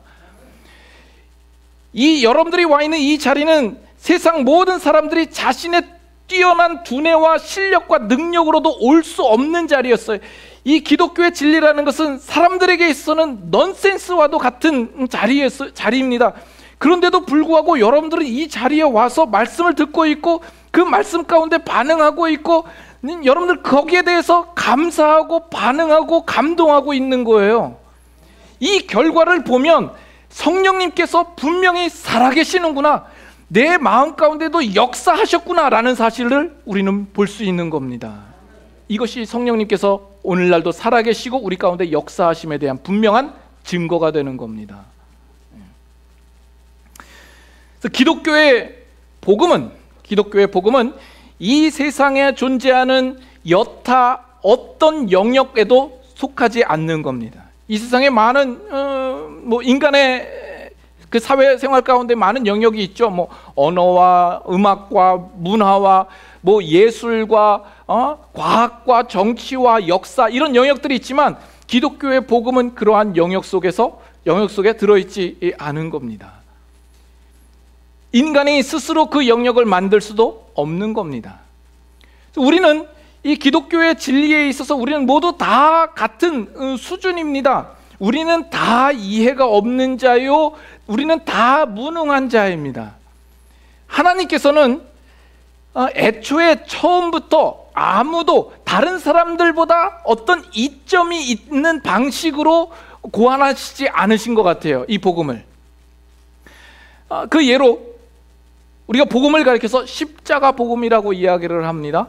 여러분들이 와 있는 이 자리는 세상 모든 사람들이 자신의 뛰어난 두뇌와 실력과 능력으로도 올 수 없는 자리였어요. 이 기독교의 진리라는 것은 사람들에게 있어서는 넌센스와도 같은 자리입니다. 그런데도 불구하고 여러분들은 이 자리에 와서 말씀을 듣고 있고 그 말씀 가운데 반응하고 있고 여러분들 거기에 대해서 감사하고 반응하고 감동하고 있는 거예요. 이 결과를 보면 성령님께서 분명히 살아계시는구나, 내 마음 가운데도 역사하셨구나 라는 사실을 우리는 볼 수 있는 겁니다. 이것이 성령님께서 오늘날도 살아계시고 우리 가운데 역사하심에 대한 분명한 증거가 되는 겁니다. 그래서 기독교의 복음은 이 세상에 존재하는 여타 어떤 영역에도 속하지 않는 겁니다. 이 세상에 많은 인간의 그 사회생활 가운데 많은 영역이 있죠. 언어와 음악과 문화와 예술과 과학과 정치와 역사, 이런 영역들이 있지만 기독교의 복음은 그러한 영역 속에 들어있지 않은 겁니다. 인간이 스스로 그 영역을 만들 수도 없는 겁니다. 우리는 이 기독교의 진리에 있어서 우리는 모두 다 같은 수준입니다. 우리는 다 이해가 없는 자요, 우리는 다 무능한 자입니다. 하나님께서는 애초에 처음부터 아무도 다른 사람들보다 어떤 이점이 있는 방식으로 고안하시지 않으신 것 같아요, 이 복음을. 그 예로 우리가 복음을 가리켜서 십자가 복음이라고 이야기를 합니다.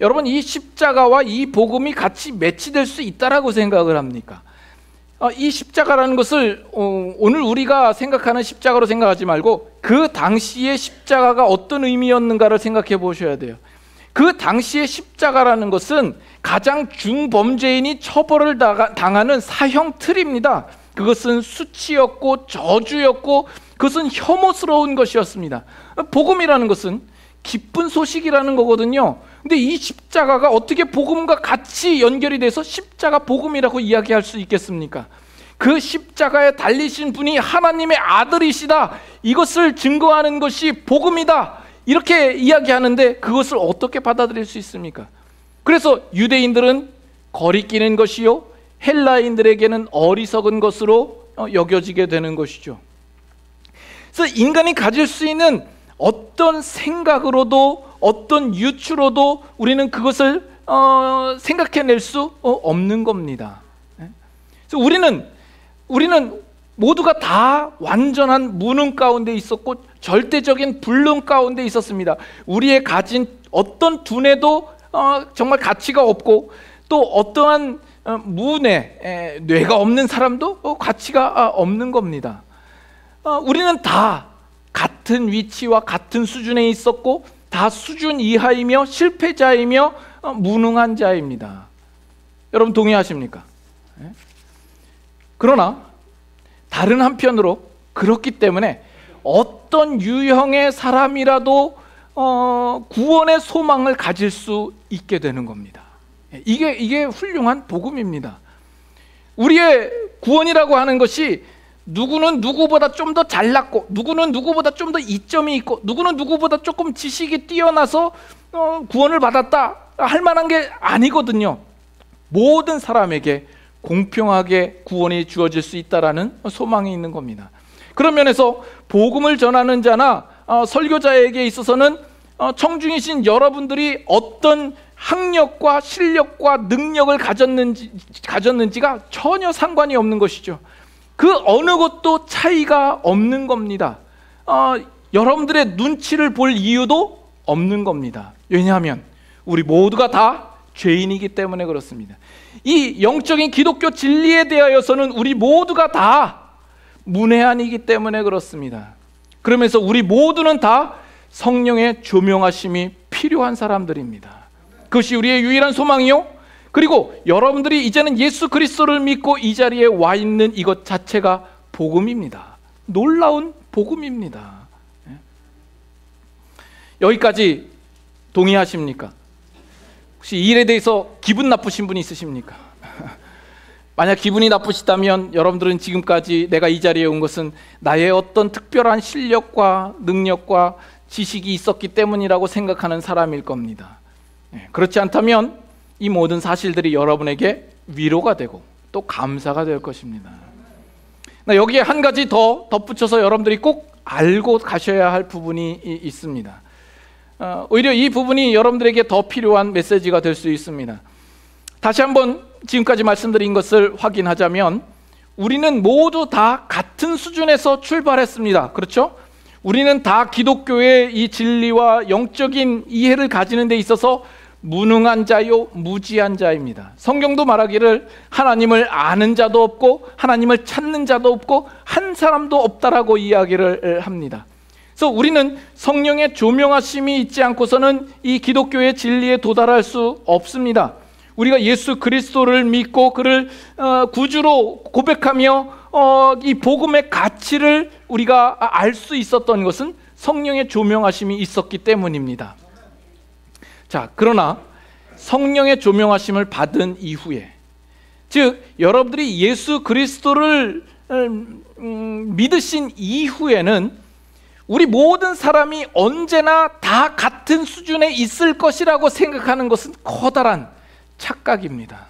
여러분, 이 십자가와 이 복음이 같이 매치될 수 있다라고 생각을 합니까? 이 십자가라는 것을 오늘 우리가 생각하는 십자가로 생각하지 말고 그 당시의 십자가가 어떤 의미였는가를 생각해 보셔야 돼요. 그 당시의 십자가라는 것은 가장 중범죄인이 처벌을 당하는 사형 틀입니다. 그것은 수치였고 저주였고 그것은 혐오스러운 것이었습니다. 복음이라는 것은 기쁜 소식이라는 거거든요. 근데 이 십자가가 어떻게 복음과 같이 연결이 돼서 십자가 복음이라고 이야기할 수 있겠습니까? 그 십자가에 달리신 분이 하나님의 아들이시다, 이것을 증거하는 것이 복음이다, 이렇게 이야기하는데 그것을 어떻게 받아들일 수 있습니까? 그래서 유대인들은 거리끼는 것이요, 헬라인들에게는 어리석은 것으로 여겨지게 되는 것이죠. 그래서 인간이 가질 수 있는 어떤 생각으로도 어떤 유추로도 우리는 그것을 생각해낼 수 없는 겁니다. 그래서 우리는 모두가 다 완전한 무능 가운데 있었고 절대적인 불능 가운데 있었습니다. 우리의 가진 어떤 두뇌도 정말 가치가 없고, 또 어떠한 뇌가 없는 사람도 가치가 없는 겁니다. 우리는 다 같은 위치와 같은 수준에 있었고 다 수준 이하이며 실패자이며 무능한 자입니다. 여러분 동의하십니까? 그러나 다른 한편으로 그렇기 때문에 어떤 유형의 사람이라도 구원의 소망을 가질 수 있게 되는 겁니다. 이게 훌륭한 복음입니다. 우리의 구원이라고 하는 것이 누구는 누구보다 좀 더 잘났고, 누구는 누구보다 좀 더 이점이 있고, 누구는 누구보다 조금 지식이 뛰어나서 구원을 받았다 할 만한 게 아니거든요. 모든 사람에게 공평하게 구원이 주어질 수 있다라는 소망이 있는 겁니다. 그런 면에서 복음을 전하는 자나 설교자에게 있어서는 청중이신 여러분들이 어떤 학력과 실력과 능력을 가졌는지가 전혀 상관이 없는 것이죠. 그 어느 것도 차이가 없는 겁니다. 여러분들의 눈치를 볼 이유도 없는 겁니다. 왜냐하면 우리 모두가 다 죄인이기 때문에 그렇습니다. 이 영적인 기독교 진리에 대하여서는 우리 모두가 다 문외한이기 때문에 그렇습니다. 그러면서 우리 모두는 다 성령의 조명하심이 필요한 사람들입니다. 그것이 우리의 유일한 소망이요, 그리고 여러분들이 이제는 예수 그리스도를 믿고 이 자리에 와 있는 이것 자체가 복음입니다. 놀라운 복음입니다. 여기까지 동의하십니까? 혹시 이 일에 대해서 기분 나쁘신 분이 있으십니까? 만약 기분이 나쁘시다면 여러분들은 지금까지 내가 이 자리에 온 것은 나의 어떤 특별한 실력과 능력과 지식이 있었기 때문이라고 생각하는 사람일 겁니다. 그렇지 않다면 이 모든 사실들이 여러분에게 위로가 되고 또 감사가 될 것입니다. 여기에 한 가지 더 덧붙여서 여러분들이 꼭 알고 가셔야 할 부분이 있습니다. 오히려 이 부분이 여러분들에게 더 필요한 메시지가 될 수 있습니다. 다시 한번 지금까지 말씀드린 것을 확인하자면 우리는 모두 다 같은 수준에서 출발했습니다. 그렇죠? 우리는 다 기독교의 이 진리와 영적인 이해를 가지는 데 있어서 무능한 자요 무지한 자입니다. 성경도 말하기를 하나님을 아는 자도 없고 하나님을 찾는 자도 없고 한 사람도 없다라고 이야기를 합니다. 그래서 우리는 성령의 조명하심이 있지 않고서는 이 기독교의 진리에 도달할 수 없습니다. 우리가 예수 그리스도를 믿고 그를 구주로 고백하며 이 복음의 가치를 우리가 알 수 있었던 것은 성령의 조명하심이 있었기 때문입니다. 자, 그러나 성령의 조명하심을 받은 이후에, 즉 여러분들이 예수 그리스도를 믿으신 이후에는 우리 모든 사람이 언제나 다 같은 수준에 있을 것이라고 생각하는 것은 커다란 착각입니다.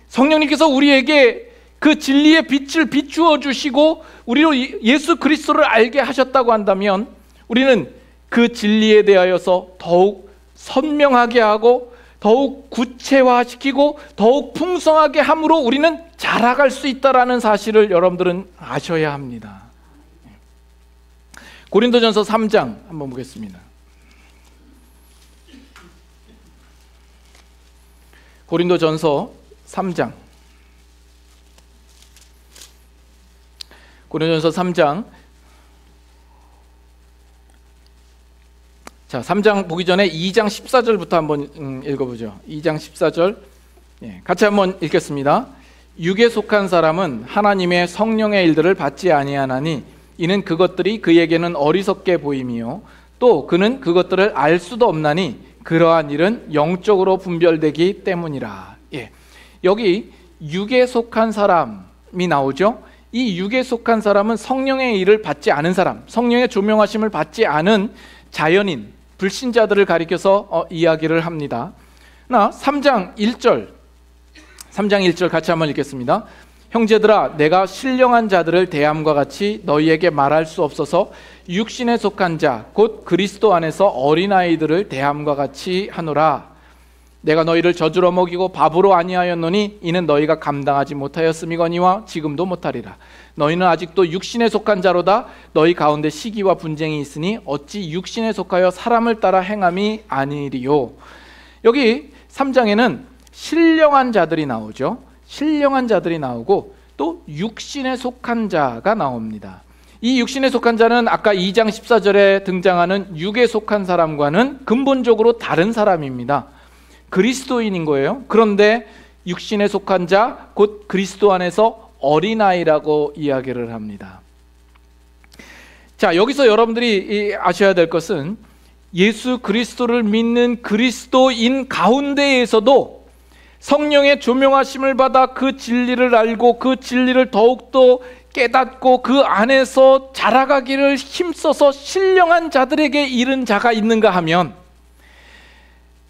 성령님께서 우리에게 그 진리의 빛을 비추어 주시고 우리로 예수 그리스도를 알게 하셨다고 한다면 우리는 그 진리에 대하여서 더욱 선명하게 하고 더욱 구체화시키고 더욱 풍성하게 함으로 우리는 자라갈 수 있다는 사실을 여러분들은 아셔야 합니다. 고린도전서 3장 한번 보겠습니다. 고린도전서 3장, 고린도전서 3장 자, 3장 보기 전에 2장 14절부터 한번 읽어보죠. 2장 14절 같이 한번 읽겠습니다. 육에 속한 사람은 하나님의 성령의 일들을 받지 아니하나니 이는 그것들이 그에게는 어리석게 보임이요 또 그는 그것들을 알 수도 없나니 그러한 일은 영적으로 분별되기 때문이라. 여기 육에 속한 사람이 나오죠. 이 육에 속한 사람은 성령의 일을 받지 않은 사람, 성령의 조명하심을 받지 않은 자연인, 불신자들을 가리켜서 이야기를 합니다. 3장 1절 같이 한번 읽겠습니다. 형제들아, 내가 신령한 자들을 대함과 같이 너희에게 말할 수 없어서 육신에 속한 자 곧 그리스도 안에서 어린아이들을 대함과 같이 하노라. 내가 너희를 젖으로 먹이고 밥으로 아니하였노니 이는 너희가 감당하지 못하였음이거니와 지금도 못하리라. 너희는 아직도 육신에 속한 자로다. 너희 가운데 시기와 분쟁이 있으니 어찌 육신에 속하여 사람을 따라 행함이 아니리요. 여기 3장에는 신령한 자들이 나오죠. 신령한 자들이 나오고 또 육신에 속한 자가 나옵니다. 이 육신에 속한 자는 아까 2장 14절에 등장하는 육에 속한 사람과는 근본적으로 다른 사람입니다. 그리스도인인 거예요. 그런데 육신에 속한 자, 곧 그리스도 안에서 어린아이라고 이야기를 합니다. 자, 여기서 여러분들이 아셔야 될 것은 예수 그리스도를 믿는 그리스도인 가운데에서도 성령의 조명하심을 받아 그 진리를 알고 그 진리를 더욱더 깨닫고 그 안에서 자라가기를 힘써서 신령한 자들에게 이른 자가 있는가 하면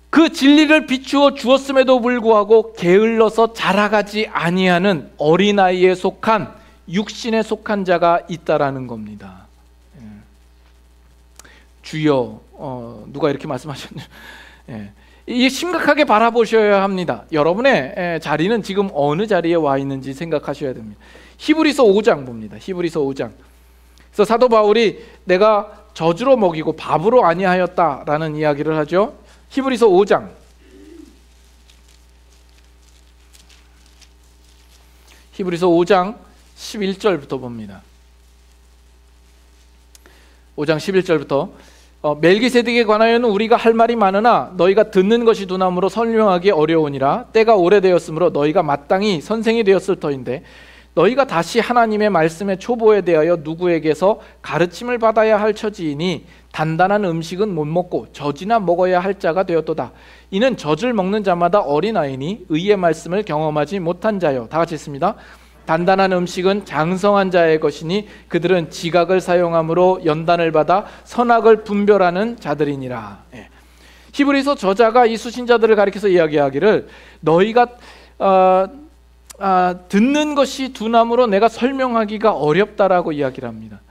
그 진리를 비추어 주었음에도 불구하고 게을러서 자라가지 아니하는 어린아이에 속한 육신에 속한 자가 있다라는 겁니다. 주여, 누가 이렇게 말씀하셨냐? 이게 심각하게 바라보셔야 합니다. 여러분의 자리는 지금 어느 자리에 와 있는지 생각하셔야 됩니다. 히브리서 5장 봅니다. 히브리서 5장. 그래서 사도 바울이 내가 젖으로 먹이고 밥으로 아니하였다라는 이야기를 하죠. 히브리서 5장. 히브리서 5장 11절부터 봅니다. 5장 11절부터 멜기세덱에 관하여는 우리가 할 말이 많으나 너희가 듣는 것이 두나무로 설명하기 어려우니라. 때가 오래되었으므로 너희가 마땅히 선생이 되었을 터인데 너희가 다시 하나님의 말씀의 초보에 대하여 누구에게서 가르침을 받아야 할 처지이니 단단한 음식은 못 먹고 젖이나 먹어야 할 자가 되었도다. 이는 젖을 먹는 자마다 어린아이니 의의 말씀을 경험하지 못한 자요. 다 같이 읽습니다. 단단한 음식은 장성한 자의 것이니 그들은 지각을 사용함으로 연단을 받아 선악을 분별하는 자들이니라. 히브리서 저자가 이 수신자들을 가리켜서 이야기하기를 너희가 듣는 것이 두나무로 내가 설명하기가 어렵다라고 이야기를 합니다.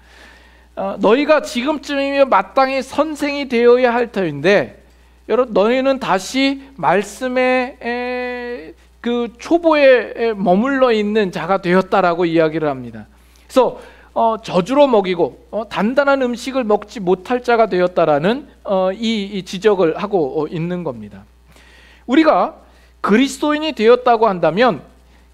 너희가 지금쯤이면 마땅히 선생이 되어야 할 터인데 여러분 너희는 다시 말씀의 그 초보에 머물러 있는 자가 되었다라고 이야기를 합니다. 그래서 젖으로 먹이고 단단한 음식을 먹지 못할 자가 되었다라는 이 지적을 하고 있는 겁니다. 우리가 그리스도인이 되었다고 한다면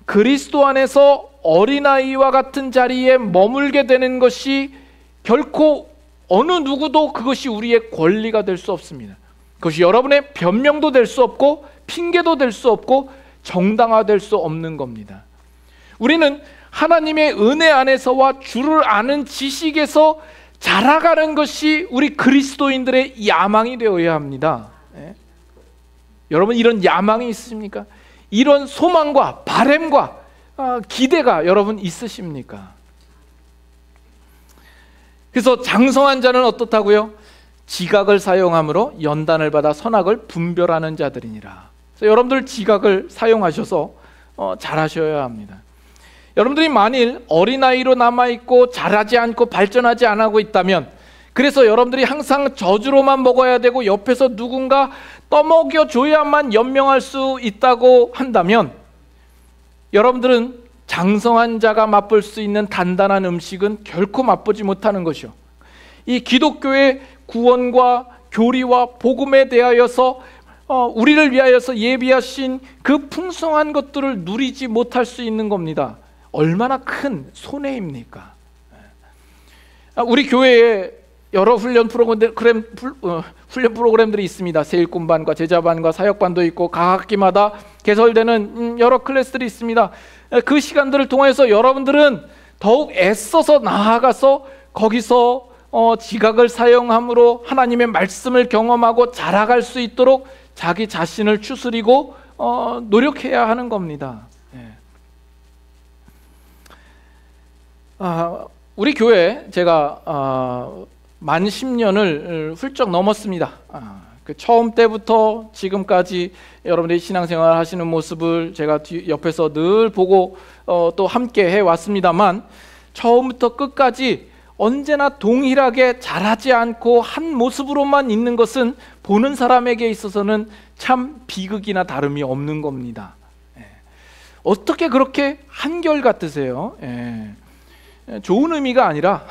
그리스도 안에서 어린아이와 같은 자리에 머물게 되는 것이 결코 어느 누구도 그것이 우리의 권리가 될 수 없습니다. 그것이 여러분의 변명도 될 수 없고 핑계도 될 수 없고 정당화될 수 없는 겁니다. 우리는 하나님의 은혜 안에서와 주를 아는 지식에서 자라가는 것이 우리 그리스도인들의 야망이 되어야 합니다. 여러분 이런 야망이 있으십니까? 이런 소망과 바램과 기대가 여러분 있으십니까? 그래서 장성한 자는 어떻다고요? 지각을 사용함으로 연단을 받아 선악을 분별하는 자들이니라. 그래서 여러분들 지각을 사용하셔서 잘하셔야 합니다. 여러분들이 만일 어린아이로 남아있고 자라지 않고 발전하지 않고 있다면, 그래서 여러분들이 항상 저주로만 먹어야 되고 옆에서 누군가 떠먹여 줘야만 연명할 수 있다고 한다면 여러분들은 장성한 자가 맛볼 수 있는 단단한 음식은 결코 맛보지 못하는 것이요, 이 기독교의 구원과 교리와 복음에 대하여서 우리를 위하여서 예비하신 그 풍성한 것들을 누리지 못할 수 있는 겁니다. 얼마나 큰 손해입니까? 우리 교회에 여러 훈련 프로그램들이 있습니다. 세일꾼반과 제자반과 사역반도 있고 각 학기마다 개설되는 여러 클래스들이 있습니다. 그 시간들을 통해서 여러분들은 더욱 애써서 나아가서 거기서 지각을 사용함으로 하나님의 말씀을 경험하고 자라갈 수 있도록 자기 자신을 추스리고 노력해야 하는 겁니다. 우리 교회 제가 만 10년을 훌쩍 넘었습니다. 그 처음 때부터 지금까지 여러분들이 신앙생활 하시는 모습을 제가 옆에서 늘 보고 또 함께 해왔습니다만, 처음부터 끝까지 언제나 동일하게 잘하지 않고 한 모습으로만 있는 것은 보는 사람에게 있어서는 참 비극이나 다름이 없는 겁니다. 어떻게 그렇게 한결같으세요? 좋은 의미가 아니라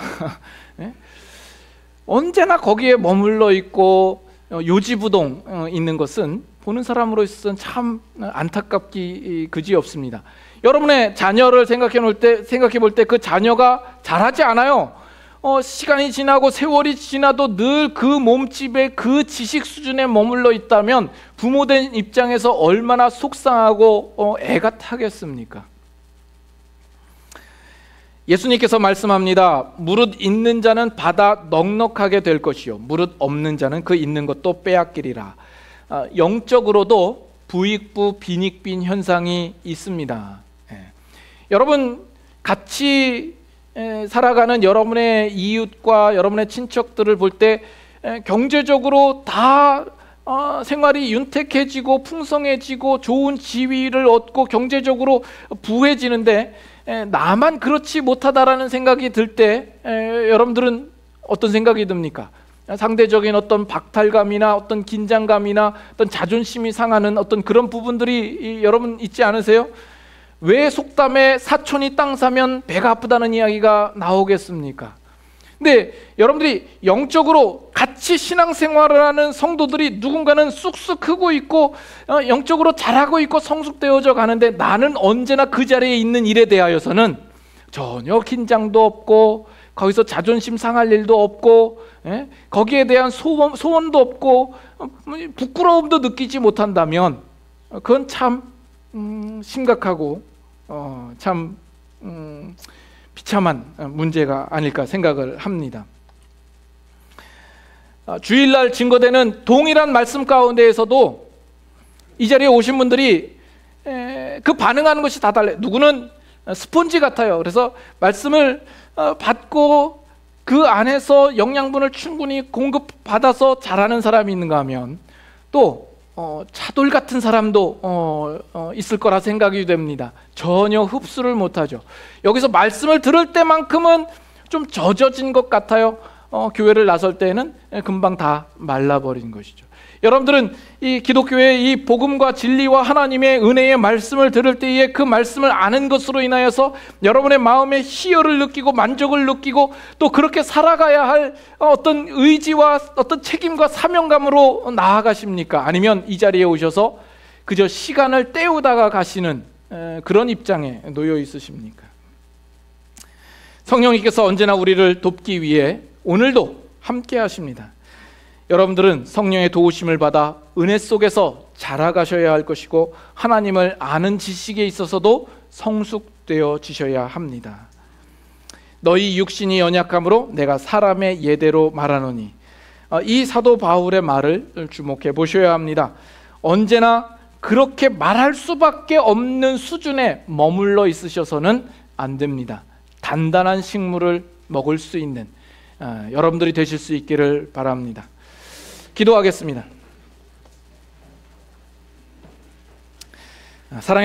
언제나 거기에 머물러 있고 요지부동 있는 것은 보는 사람으로 있어서는 참 안타깝기 그지없습니다. 여러분의 자녀를 생각해 볼 때 그 자녀가 잘하지 않아요. 시간이 지나고 세월이 지나도 늘 그 몸집에 그 지식 수준에 머물러 있다면 부모된 입장에서 얼마나 속상하고 애가 타겠습니까? 예수님께서 말씀합니다. 무릇 있는 자는 받아 넉넉하게 될 것이요 무릇 없는 자는 그 있는 것도 빼앗기리라. 영적으로도 부익부 빈익빈 현상이 있습니다. 여러분 같이 살아가는 여러분의 이웃과 여러분의 친척들을 볼 때 경제적으로 다 생활이 윤택해지고 풍성해지고 좋은 지위를 얻고 경제적으로 부해지는데 나만 그렇지 못하다라는 생각이 들 때 여러분들은 어떤 생각이 듭니까? 상대적인 어떤 박탈감이나 어떤 긴장감이나 어떤 자존심이 상하는 어떤 그런 부분들이 여러분 있지 않으세요? 왜 속담에 사촌이 땅 사면 배가 아프다는 이야기가 나오겠습니까? 근데 여러분들이 영적으로 같이 신앙생활을 하는 성도들이 누군가는 쑥쑥 크고 있고 영적으로 잘하고 있고 성숙되어져 가는데 나는 언제나 그 자리에 있는 일에 대하여서는 전혀 긴장도 없고 거기서 자존심 상할 일도 없고 거기에 대한 소원도 없고 부끄러움도 느끼지 못한다면 그건 참 심각하고 참 비참한 문제가 아닐까 생각을 합니다. 주일날 증거되는 동일한 말씀 가운데에서도 이 자리에 오신 분들이 그 반응하는 것이 다 달라요. 누구는 스폰지 같아요. 그래서 말씀을 받고 그 안에서 영양분을 충분히 공급받아서 자라는 사람이 있는가 하면 또 차돌 같은 사람도 있을 거라 생각이 됩니다. 전혀 흡수를 못하죠. 여기서 말씀을 들을 때만큼은 좀 젖어진 것 같아요. 교회를 나설 때는 금방 다 말라버린 것이죠. 여러분들은 이 기독교의 이 복음과 진리와 하나님의 은혜의 말씀을 들을 때에 그 말씀을 아는 것으로 인하여서 여러분의 마음에 희열을 느끼고 만족을 느끼고 또 그렇게 살아가야 할 어떤 의지와 어떤 책임과 사명감으로 나아가십니까? 아니면 이 자리에 오셔서 그저 시간을 때우다가 가시는 그런 입장에 놓여 있으십니까? 성령님께서 언제나 우리를 돕기 위해 오늘도 함께 하십니다. 여러분들은 성령의 도우심을 받아 은혜 속에서 자라가셔야 할 것이고 하나님을 아는 지식에 있어서도 성숙되어지셔야 합니다. 너희 육신이 연약함으로 내가 사람의 예대로 말하노니, 이 사도 바울의 말을 주목해 보셔야 합니다. 언제나 그렇게 말할 수밖에 없는 수준에 머물러 있으셔서는 안 됩니다. 단단한 식물을 먹을 수 있는 여러분들이 되실 수 있기를 바랍니다. 기도하겠습니다. 사랑의